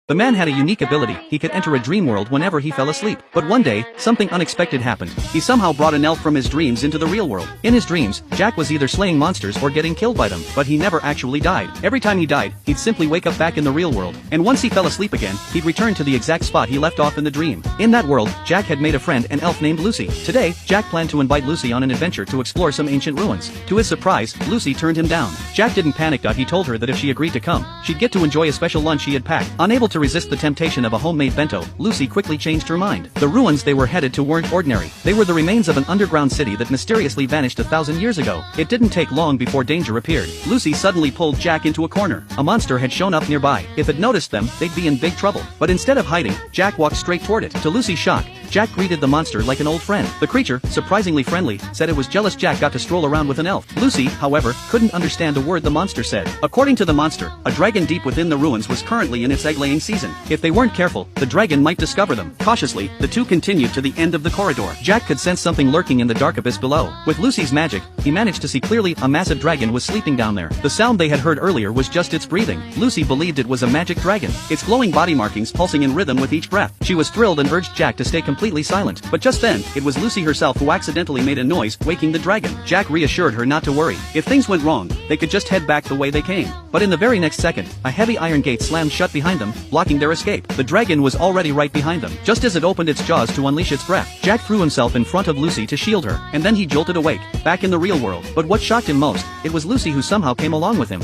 The man had a unique ability, he could enter a dream world whenever he fell asleep. But one day, something unexpected happened. He somehow brought an elf from his dreams into the real world. In his dreams, Jack was either slaying monsters or getting killed by them, but he never actually died. Every time he died, he'd simply wake up back in the real world, and once he fell asleep again, he'd return to the exact spot he left off in the dream. In that world, Jack had made a friend, an elf named Lucy. Today, Jack planned to invite Lucy on an adventure to explore some ancient ruins. To his surprise, Lucy turned him down. Jack didn't panic. He told her that if she agreed to come, she'd get to enjoy a special lunch he had packed. Unable to resist the temptation of a homemade bento, Lucy quickly changed her mind. The ruins they were headed to weren't ordinary. They were the remains of an underground city that mysteriously vanished 1,000 years ago. It didn't take long before danger appeared. Lucy suddenly pulled Jack into a corner. A monster had shown up nearby. If it noticed them, they'd be in big trouble. But instead of hiding, Jack walked straight toward it. To Lucy's shock, Jack greeted the monster like an old friend. The creature, surprisingly friendly, said it was jealous Jack got to stroll around with an elf. Lucy, however, couldn't understand a word the monster said. According to the monster, a dragon deep within the ruins was currently in its egg-laying season. If they weren't careful, the dragon might discover them. Cautiously, the two continued to the end of the corridor. Jack could sense something lurking in the dark abyss below. With Lucy's magic, he managed to see clearly a massive dragon was sleeping down there. The sound they had heard earlier was just its breathing. Lucy believed it was a magic dragon, its glowing body markings pulsing in rhythm with each breath. She was thrilled and urged Jack to stay completely silent. But just then, it was Lucy herself who accidentally made a noise, waking the dragon. Jack reassured her not to worry. If things went wrong, they could just head back the way they came. But in the very next second, a heavy iron gate slammed shut behind them, blocking their escape. The dragon was already right behind them. Just as it opened its jaws to unleash its breath, Jack threw himself in front of Lucy to shield her, and then he jolted awake, back in the real world. But what shocked him most, it was Lucy who somehow came along with him.